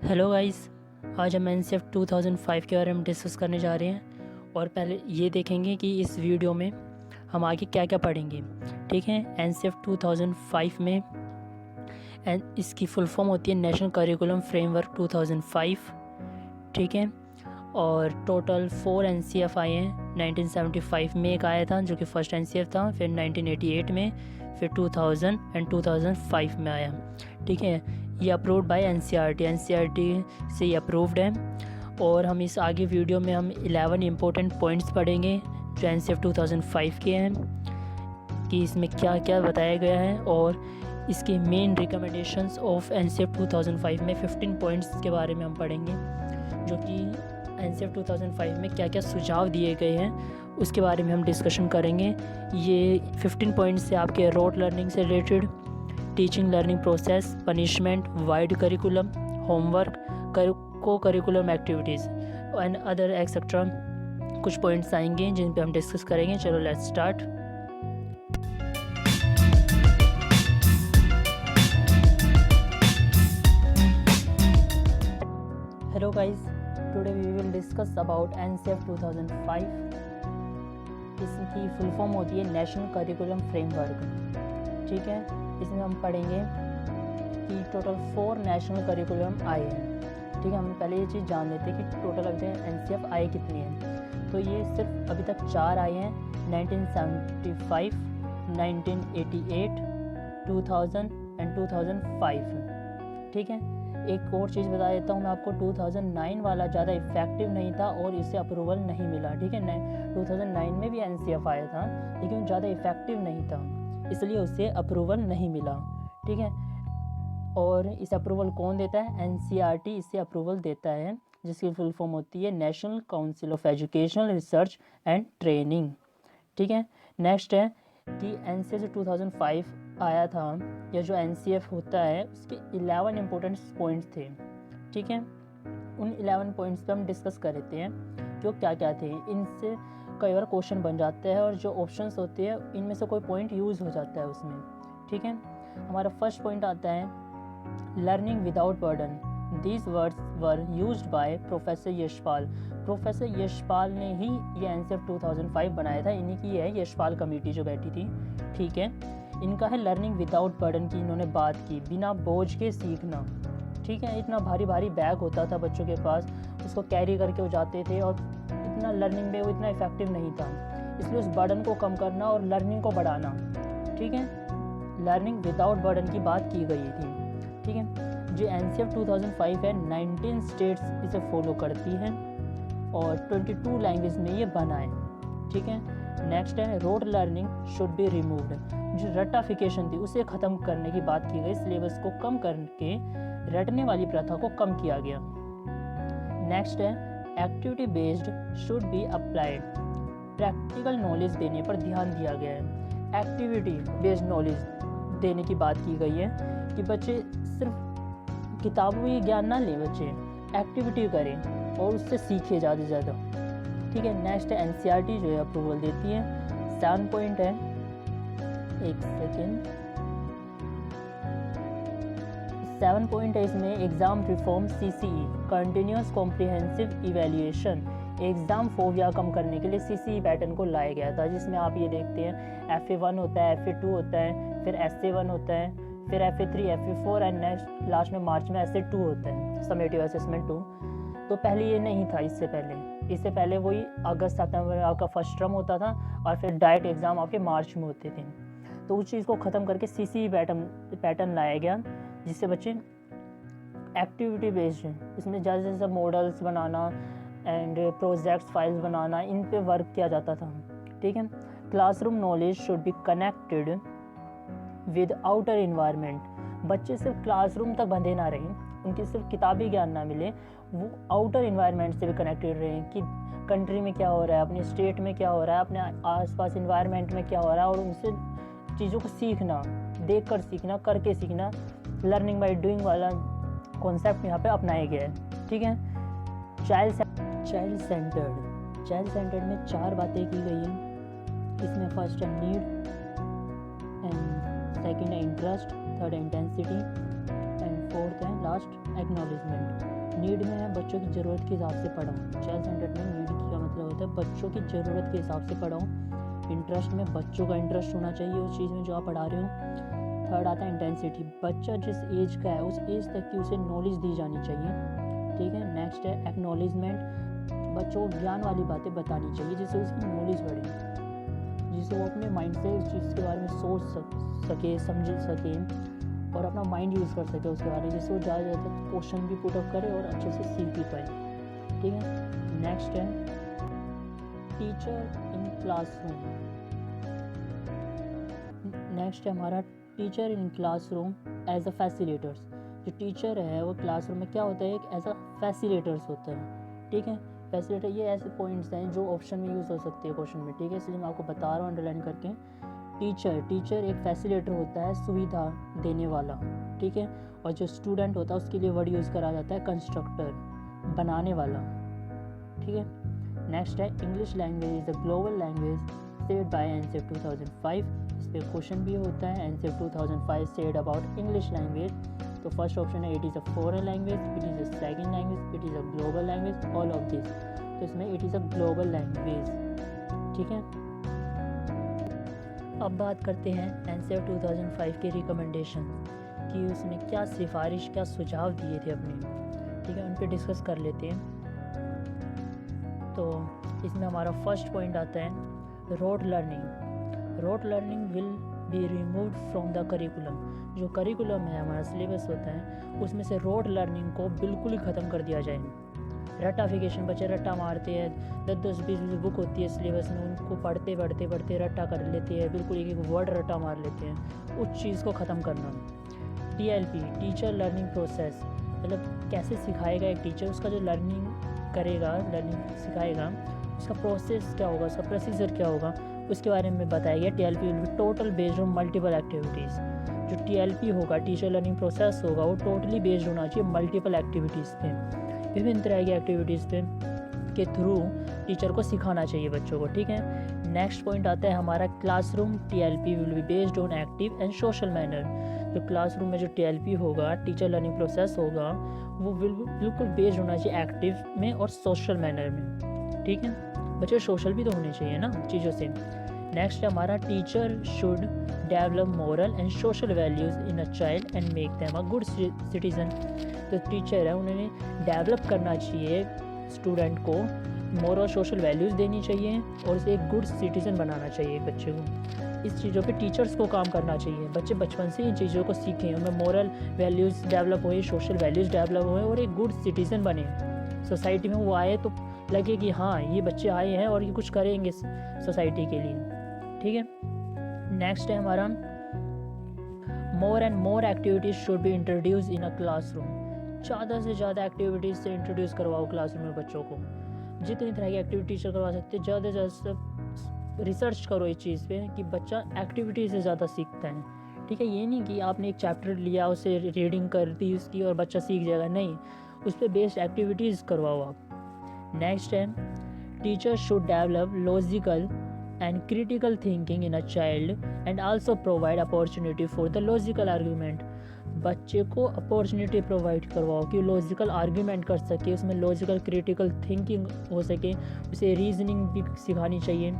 Hello guys, आज हम NCF 2005 के बारे में डिस्कस करने जा रहे हैं। और पहले ये देखेंगे कि इस वीडियो में हम आगे क्या क्या पढ़ेंगे। ठीक है, एनसीएफ 2005 में इसकी फुल फॉर्म होती है नेशनल करिकुलम फ्रेमवर्क 2005। ठीक है, और टोटल 4 एनसीएफ आए हैं। 1975 में एक आया था जो कि फर्स्ट एनसीएफ था, फिर 1988 में, फिर 2000 एंड 2005 में आया। ठीक है, ये अप्रूव्ड बाय एनसीईआरटी से ये अप्रूव्ड है। और हम इस आगे वीडियो में हम 11 इम्पोर्टेंट पॉइंट्स पढ़ेंगे जो एनसीएफ 2005 के हैं, कि इसमें क्या क्या बताया गया है। और इसके मेन रिकमेंडेशंस ऑफ एनसीएफ 2005 में 15 पॉइंट्स के बारे में हम पढ़ेंगे, जो कि एनसीएफ 2005 में क्या क्या सुझाव दिए गए हैं उसके बारे में हम डिस्कशन करेंगे। ये 15 पॉइंट्स से आपके रोड लर्निंग से related, teaching learning process, punishment, wide curriculum, homework, co curriculum activities and other etcetera कुछ पॉइंट्स आएंगे जिन पे हम डिस्कस करेंगे। चलो let's start. Hello guys, today we will discuss about NCF 2005। इसकी फुल फॉर्म होती है नेशनल करिकुलम फ्रेमवर्क। ठीक है, इसमें हम पढ़ेंगे कि टोटल 4 नेशनल करिकुलम आए हैं। ठीक है, हम पहले ये चीज़ जान लेते हैं कि टोटल अभी तक एनसीएफ आए कितने हैं। तो ये सिर्फ अभी तक 4 आए हैं, 1975, 1988, 2000 एंड 2005। ठीक है, एक और चीज़ बता देता हूँ मैं आपको, 2009 वाला ज़्यादा इफेक्टिव नहीं था और इससे अप्रूवल नहीं मिला। ठीक है, 2009 में भी एनसीएफ आया था लेकिन ज़्यादा इफेक्टिव नहीं था, इसलिए उससे अप्रूवल नहीं मिला। ठीक है, और इस अप्रूवल कौन देता है? एनसीईआरटी इससे अप्रूवल देता है, जिसकी फुल फॉर्म होती है national council of educational research and training. ठीक है, नेक्स्ट है कि एनसीएफ 2005 आया था, या जो एनसीएफ होता है उसके 11 इंपॉर्टेंट पॉइंट्स थे। ठीक है, उन 11 पॉइंट्स पे हम डिस्कस कर लेते हैं कि वो क्या क्या थे। इनसे कई बार क्वेश्चन बन जाते हैं और जो ऑप्शंस होते हैं इनमें से कोई पॉइंट यूज़ हो जाता है उसमें। ठीक है, हमारा फर्स्ट पॉइंट आता है learning without burden. These words were used by professor Yashpal. Professor Yashpal ने ही ये एनसीएफ 2005 बनाया था, इन्हीं की है यशपाल कमेटी जो बैठी थी। ठीक है, इनका है लर्निंग विदाउट बर्डन की इन्होंने बात की, बिना बोझ के सीखना। ठीक है, इतना भारी भारी बैग होता था बच्चों के पास, उसको कैरी करके वो जाते थे और इतना लर्निंग में वो इतना इफेक्टिव नहीं था, इसलिए उस बर्डन को कम करना और लर्निंग को बढ़ाना। ठीक है, लर्निंग विदाउट बर्डन की बात की गई थी। ठीक है, जो एनसीएफ 2005 है 19 स्टेट्स इसे फॉलो करती हैं और 22 लैंग्वेज में ये बना है। ठीक है, नेक्स्ट है road learning should be removed. जो रटाफिकेशन थी उसे ख़त्म करने की बात की गई, सिलेबस को कम करके रटने वाली प्रथा को कम किया गया। नेक्स्ट है activity based should be applied. Practical knowledge देने पर ध्यान दिया गया है। एक्टिविटी बेस्ड नॉलेज देने की बात की गई है कि बच्चे सिर्फ किताबी ज्ञान ना लें, बच्चे एक्टिविटी करें और उससे सीखें ज़्यादा से ज़्यादा। ठीक है, नेक्स्ट है एनसीईआरटी जो है अप्रूवल देती है। 7 पॉइंट है, एक सेकेंड, 7 पॉइंट है इसमें exam reform CCE, continuous comprehensive evaluation. Exam phobia कम करने के लिए सीसीई पैटर्न को लाया गया था, जिसमें आप ये देखते हैं FA1 होता है, FA2 होता है, फिर SA1 होता है, फिर FA3, FA4 and next last में मार्च में SA2 होता है, समेटिव असेसमेंट 2। तो पहले ये नहीं था, इससे पहले वही अगस्त सितंबर में आपका फर्स्ट टर्म होता था और फिर डायरेक्ट एग्ज़ाम आपके मार्च में होते थे। तो उस चीज़ को ख़त्म करके सीसीई पैटर्न लाया गया, जिससे बच्चे एक्टिविटी बेस्ड हैं, इसमें ज़्यादा से ज़्यादा मॉडल्स बनाना एंड प्रोजेक्ट्स फाइल्स बनाना, इन पे वर्क किया जाता था। ठीक है, classroom knowledge should be connected with outer environment. बच्चे सिर्फ क्लासरूम तक बंधे ना रहें, उनके सिर्फ किताबी ज्ञान ना मिले, वो आउटर इन्वायरमेंट से भी कनेक्टेड रहें कि कंट्री में क्या हो रहा है, अपने स्टेट में क्या हो रहा है, अपने आसपास इन्वायरमेंट में क्या हो रहा है, और उनसे चीज़ों को सीखना, देख कर सीखना, करके सीखना। लर्निंग बाय डूइंग वाला कॉन्सेप्ट यहाँ पे अपनाया गया है। ठीक है, चाइल्ड सेंटर्ड में 4 बातें की गई हैं। इसमें फर्स्ट है नीड एंड सेकंड है इंटरेस्ट, थर्ड है इंटेंसिटी एंड फोर्थ है लास्ट एक्नॉलेजमेंट, नीड में है बच्चों की ज़रूरत के हिसाब से पढ़ाऊँ। चाइल्ड सेंटर्ड में नीड का मतलब होता है बच्चों की ज़रूरत के हिसाब से पढ़ाऊँ। इंटरेस्ट में बच्चों का इंटरेस्ट होना चाहिए उस चीज़ में जो आप पढ़ा रहे हो। थर्ड आता है इंटेंसिटी, बच्चा जिस एज का है उस एज तक की उसे नॉलेज दी जानी चाहिए, ठीक है। नेक्स्ट है एक्नॉलेजमेंट, बच्चों को ज्ञान वाली बातें बतानी चाहिए जिससे उसकी नॉलेज बढ़े, जिससे वो अपने माइंड से उस चीज़ के बारे में सोच सके, समझ सके और अपना माइंड यूज़ कर सके उसके बारे में, जिससे वो ज़्यादा से ज़्यादा क्वेश्चन भी पुट अप करे और अच्छे से सीख भी पाए, ठीक है। नेक्स्ट है टीचर इन क्लासरूम। नेक्स्ट है हमारा teacher in classroom as a facilitators. जो टीचर है वो क्लासरूम में क्या होता है, एक एज अ फैसिलिटेटर्स होता है, ठीक है। फैसिलिटेटर ये ऐसे पॉइंट्स हैं जो ऑप्शन में यूज़ हो सकते हैं क्वेश्चन में, ठीक है, इसलिए मैं आपको बता रहा हूँ अंडरलाइन करके। टीचर एक फैसिलिटेटर होता है, सुविधा देने वाला, ठीक है। और जो स्टूडेंट होता है उसके लिए वर्ड यूज़ करा जाता है कंस्ट्रक्टर, बनाने वाला, ठीक है। नेक्स्ट है English language is a global language said bye NCF 2005। इस पर क्वेश्चन भी होता है, NCF 2005 said about English language. तो फर्स्ट ऑप्शन है it is a foreign language, it is a second language, it is a global language, all of this. तो इसमें it is a global language, ठीक है। अब बात करते हैं एनसीएफ 2005 के रिकमेंडेशन कि उसने क्या सिफारिश, क्या सुझाव दिए थे अपने, ठीक है, उन पर डिस्कस कर लेते हैं। तो इसमें हमारा फर्स्ट पॉइंट आता है road learning. Road learning will be removed from the curriculum. जो करिकुलम है हमारा सिलेबस होता है उसमें से रोड लर्निंग को बिल्कुल ही ख़त्म कर दिया जाए। रट्टाफिकेशन, बच्चे रट्टा मारते हैं, 10-10 20 बुक होती है सिलेबस में, उनको पढ़ते पढ़ते पढ़ते रट्टा कर लेते हैं, बिल्कुल एक एक वर्ड रट्टा मार लेते हैं। उस चीज़ को ख़त्म करना। TLP टीचर लर्निंग प्रोसेस, मतलब कैसे सिखाएगा एक टीचर, उसका जो लर्निंग करेगा, लर्निंग सिखाएगा, उसका प्रोसेस क्या होगा, उसका प्रोसीजर क्या होगा, उसके बारे में बताया गया। TLP will be total based on multiple activities. जो TLP होगा, टीचर लर्निंग प्रोसेस होगा, वो टोटली बेस्ड होना चाहिए मल्टीपल एक्टिविटीज़ पे, विभिन्न तरह की एक्टिविटीज़ पे के थ्रू टीचर को सिखाना चाहिए बच्चों को, ठीक है। नेक्स्ट पॉइंट आता है हमारा classroom TLP will be based on active and social manner. जो क्लासरूम में जो TLP होगा, टीचर लर्निंग प्रोसेस होगा, वो बिल्कुल बेस्ड होना चाहिए एक्टिव में और सोशल मैनर में, ठीक है। बच्चे सोशल भी तो होने चाहिए ना चीज़ों से। नेक्स्ट है हमारा teacher should develop moral and social values in a child and make them a good citizen. तो टीचर है उन्हें डेवलप करना चाहिए स्टूडेंट को, मोरल सोशल वैल्यूज़ देनी चाहिए और उसे एक गुड सिटीज़न बनाना चाहिए एक बच्चे को। इस चीज़ों पे टीचर्स को काम करना चाहिए। बच्चे बचपन से इन चीज़ों को सीखें, उनमें मोरल वैल्यूज़ डेवलप हुए, सोशल वैल्यूज़ डेवलप हुए और एक गुड सिटीज़न बने। सोसाइटी में वो आए तो लगे कि हाँ ये बच्चे आए हैं और ये कुछ करेंगे सोसाइटी के लिए, ठीक है। नेक्स्ट है हमारा more and more activities should be introduce in a classroom. ज़्यादा से ज़्यादा एक्टिविटीज़ से इंट्रोड्यूस करवाओ क्लासरूम में बच्चों को, जितनी तरह की एक्टिविटीज करवा सकते हैं ज़्यादा से ज़्यादा रिसर्च करो इस चीज़ पे कि बच्चा एक्टिविटी से ज़्यादा सीखता है, ठीक है। ये नहीं कि आपने एक चैप्टर लिया, उसे रीडिंग कर दी उसकी और बच्चा सीख जाएगा, नहीं, उस पर बेस्ड एक्टिविटीज़ करवाओ आप। नेक्स्ट है teacher should develop logical and critical thinking in a child and also provide opportunity for the logical argument. बच्चे को अपॉर्चुनिटी प्रोवाइड करवाओ कि लॉजिकल आर्ग्यूमेंट कर सके, उसमें लॉजिकल क्रिटिकल थिंकिंग हो सके, उसे रीजनिंग भी सिखानी चाहिए।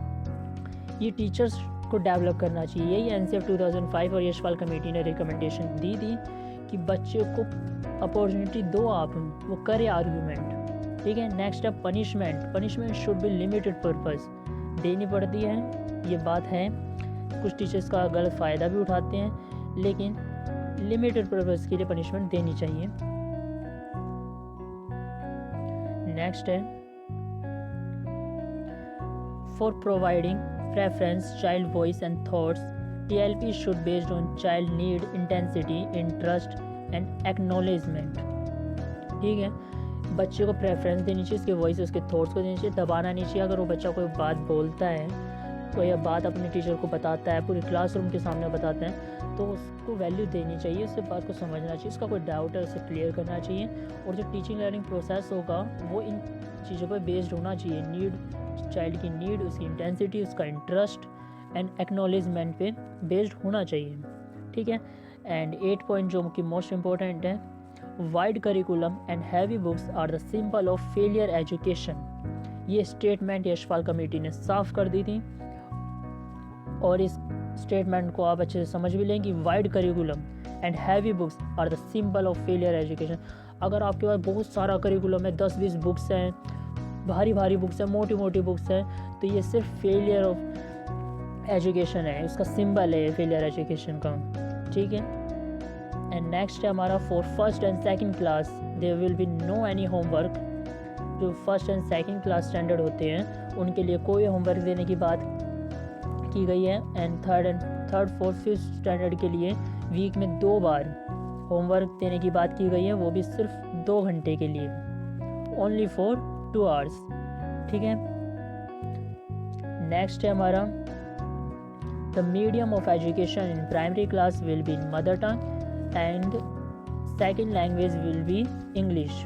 ये टीचर्स को डेवलप करना चाहिए। यही एनसीएफ 2005 और यशपाल कमेटी ने रिकमेंडेशन दी थी कि बच्चे को अपॉर्चुनिटी दो, आप वो करे आर्ग्यूमेंट, ठीक है। नेक्स्ट है punishment should be limited purpose, देनी पड़ती है, ये बात है। कुछ टीचर्स का गलत फ़ायदा भी उठाते हैं, लेकिन लिमिटेड पर्पस के लिए पनिशमेंट देनी चाहिए। नेक्स्ट है for providing preference child voice and thoughts TLP should based on child need, intensity, interest and acknowledgement, ठीक है। बच्चे को प्रेफरेंस देनी चाहिए, उसके वॉइस, उसके थॉट्स को देनी चाहिए, दबाना नहीं चाहिए। अगर वो बच्चा कोई बात बोलता है, कोई बात अपने टीचर को बताता है, पूरी क्लासरूम के सामने बताते हैं, तो उसको वैल्यू देनी चाहिए, उससे बात को समझना चाहिए, उसका कोई डाउट है उसे क्लियर करना चाहिए। और जो टीचिंग लर्निंग प्रोसेस होगा वो इन चीज़ों पर बेस्ड होना चाहिए, नीड, चाइल्ड की नीड, उसकी इंटेंसिटी, उसका इंटरेस्ट एंड एक्नॉलेजमेंट पे बेस्ड होना चाहिए, ठीक है। एंड 8 पॉइंट जो कि मोस्ट इम्पोर्टेंट है, wide curriculum and heavy books are the symbol of failure education. ये स्टेटमेंट यशपाल कमेटी ने साफ कर दी थी और इस स्टेटमेंट को आप अच्छे से समझ भी लें कि wide curriculum and heavy books are the symbol of failure education. अगर आपके पास बहुत सारा करिकुलम है, 10-20 बुक्स हैं, भारी भारी बुक्स हैं, मोटी मोटी बुक्स हैं, तो ये सिर्फ फेलियर ऑफ एजुकेशन है, उसका सिंबल है फेलियर एजुकेशन का। ठीक है। एंड नेक्स्ट है हमारा for first and second class there will be no any homework. जो first and second class standard होते हैं उनके लिए कोई होमवर्क देने की बात की गई है। And third fourth fifth standard के लिए वीक में 2 बार होमवर्क देने की बात की गई है, वो भी सिर्फ 2 घंटे के लिए, ओनली फॉर 2 आवर्स। ठीक है। नेक्स्ट है हमारा the medium of education in primary class will be in mother tongue and second language will be English.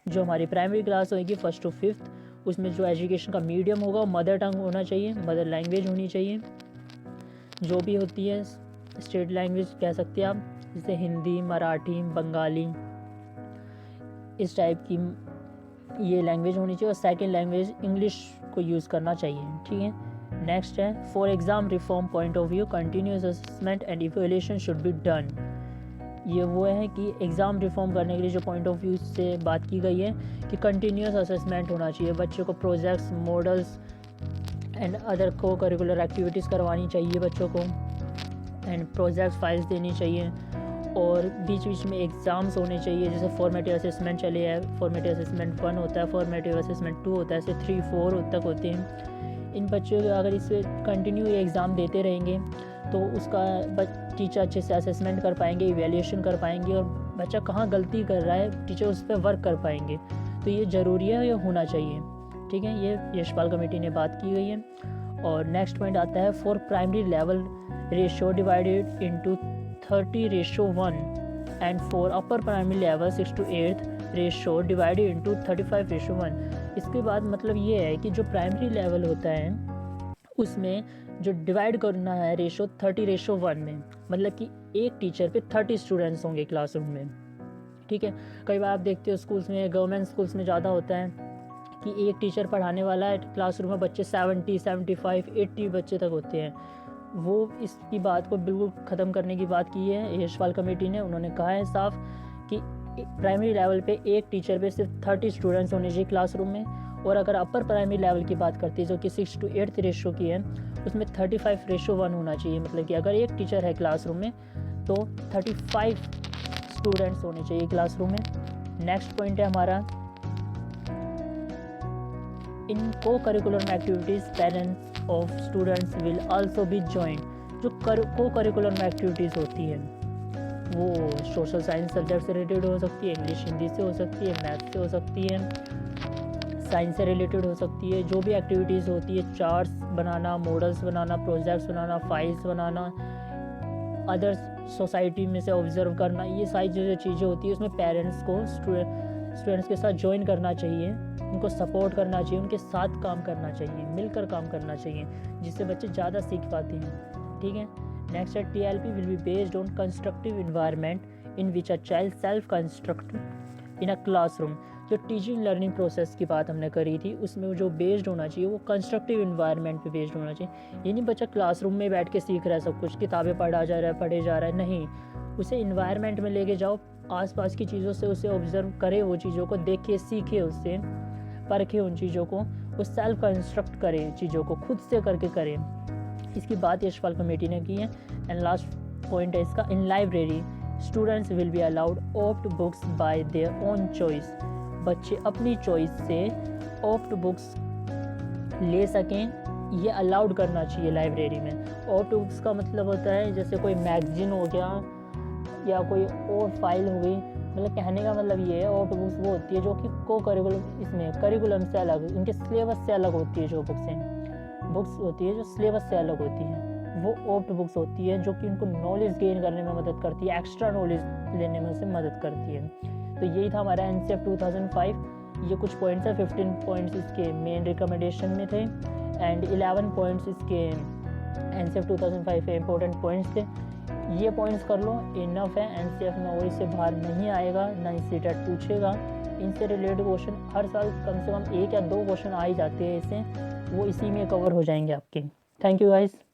जो हमारी प्राइमरी क्लास होगी 1st to 5th, उसमें जो एजुकेशन का मीडियम होगा वो मदर टंग होना चाहिए, मदर लैंग्वेज होनी चाहिए। जो भी होती है स्टेट लैंग्वेज कह सकते हैं आप, जैसे हिंदी, मराठी, बंगाली, इस टाइप की ये लैंग्वेज होनी चाहिए और सेकंड लैंग्वेज इंग्लिश को यूज़ करना चाहिए। ठीक है। नेक्स्ट है for exam reform point of view continuous assessment and evaluation should be done. ये वो है कि एग्ज़ाम रिफॉर्म करने के लिए जो पॉइंट ऑफ व्यू से बात की गई है कि कंटिन्यूस असेसमेंट होना चाहिए, बच्चों को प्रोजेक्ट्स, मॉडल्स एंड अदर को करिकुलर एक्टिविटीज़ करवानी चाहिए बच्चों को, एंड प्रोजेक्ट फाइल्स देनी चाहिए, और बीच बीच में एग्ज़ाम्स होने चाहिए। जैसे फॉर्मेटिव असेसमेंट चले है, फॉर्मेटिव असेसमेंट 1 होता है, फॉर्मेटिव असेसमेंट 2 होता है, ऐसे 3-4 तक होते हैं। इन बच्चों को अगर इससे कंटिन्यू एग्ज़ाम देते रहेंगे तो उसका टीचर अच्छे से असेसमेंट कर पाएंगे, इवैल्यूएशन कर पाएंगे, और बच्चा कहाँ गलती कर रहा है टीचर उस पर वर्क कर पाएंगे। तो ये ज़रूरी है, ये होना चाहिए। ठीक है। ये यशपाल कमेटी ने बात की गई है। और नेक्स्ट पॉइंट आता है for primary level ratio divided into 30:1 and for upper primary level 6th to 8th ratio divided into 35:1। इसके बाद मतलब ये है कि जो प्राइमरी लेवल होता है उसमें जो डिवाइड करना है रेशो 30:1 में, मतलब कि एक टीचर पे 30 स्टूडेंट्स होंगे क्लासरूम में। ठीक है। कई बार आप देखते हो स्कूल्स में, गवर्नमेंट स्कूल्स में ज़्यादा होता है कि एक टीचर पढ़ाने वाला है, क्लासरूम में बच्चे 70, 75, 80 बच्चे तक होते हैं। वो इसकी बात को बिल्कुल ख़त्म करने की बात की है यशपाल कमेटी ने। उन्होंने कहा है साफ कि प्राइमरी लेवल पे एक टीचर पे सिर्फ 30 स्टूडेंट्स होने चाहिए क्लासरूम में, और अगर अपर प्राइमरी लेवल की बात करती है जो कि 6th to 8th रेशो की है, उसमें 35:1 होना चाहिए। मतलब कि अगर एक टीचर है क्लासरूम में तो 35 स्टूडेंट्स होने चाहिए क्लासरूम में। नेक्स्ट पॉइंट है हमारा इन को curricular activities parents of students will also be joint. जो को करिकुलर एक्टिविटीज़ होती है वो सोशल साइंस सब्जेक्ट से रिलेटेड हो सकती है, इंग्लिश हिंदी से हो सकती है, मैथ से हो सकती है, साइंस से रिलेटेड हो सकती है। जो भी एक्टिविटीज़ होती है, चार्ट्स बनाना, मॉडल्स बनाना, प्रोजेक्ट्स बनाना, फाइल्स बनाना, अदर्स सोसाइटी में से ऑब्जर्व करना, ये सारी जो चीज़ें होती है उसमें पेरेंट्स को स्टूडेंट्स के साथ ज्वाइन करना चाहिए, उनको सपोर्ट करना चाहिए, उनके साथ काम करना चाहिए, मिलकर काम करना चाहिए, जिससे बच्चे ज़्यादा सीख पाते हैं। ठीक है। नेक्स्ट है TLP will be based on constructive environment in which a child self construct in a classroom. जो टीचिंग लर्निंग प्रोसेस की बात हमने करी थी उसमें जो बेस्ड होना चाहिए वो कंस्ट्रक्टिव इन्वायरमेंट पे बेस्ड होना चाहिए। ये नहीं बच्चा क्लासरूम में बैठ के सीख रहा है, सब कुछ किताबें पढ़े जा रहा है, नहीं, उसे इन्वायरमेंट में लेके जाओ, आसपास की चीज़ों से उसे ऑब्जर्व करे, वो चीज़ों को देखे, सीखे, उससे परखे उन चीज़ों को, वो सेल्फ कंस्ट्रक्ट करे, चीज़ों को खुद से करके करे। इसकी बात यशपाल कमेटी ने की है। एंड लास्ट पॉइंट है इसका, इन library students will be allowed opt books bye their own choice. बच्चे अपनी चॉइस से ऑप्ट बुक्स ले सकें, ये अलाउड करना चाहिए लाइब्रेरी में। ऑप्ट बुक्स का मतलब होता है जैसे कोई मैगजीन हो गया या कोई और फाइल हो गई, मतलब कहने का मतलब ये है ऑप्ट बुक्स वो होती है जो कि को करिकुलम, इसमें करिकुलम से अलग, इनके सिलेबस से अलग होती है। जो बुक्स होती है जो सिलेबस से अलग होती है वो ऑप्ट बुक्स होती है, जो कि उनको नॉलेज गेन करने में मदद करती है, एक्स्ट्रा नॉलेज लेने में उसे मदद करती है। तो यही था हमारा NCF 2005। ये कुछ पॉइंट्स है, 15 पॉइंट्स इसके मेन रिकमेंडेशन में थे एंड 11 पॉइंट्स इसके NCF 2005 के इंपॉर्टेंट पॉइंट्स थे। ये पॉइंट्स कर लो, इनफ है। एनसीएफ में और इससे बाहर नहीं आएगा, ना इससे टेट पूछेगा। इनसे रिलेटेड क्वेश्चन हर साल कम से कम 1 या 2 क्वेश्चन आ ही जाते हैं ऐसे, वो इसी में कवर हो जाएंगे आपके। Thank you guys.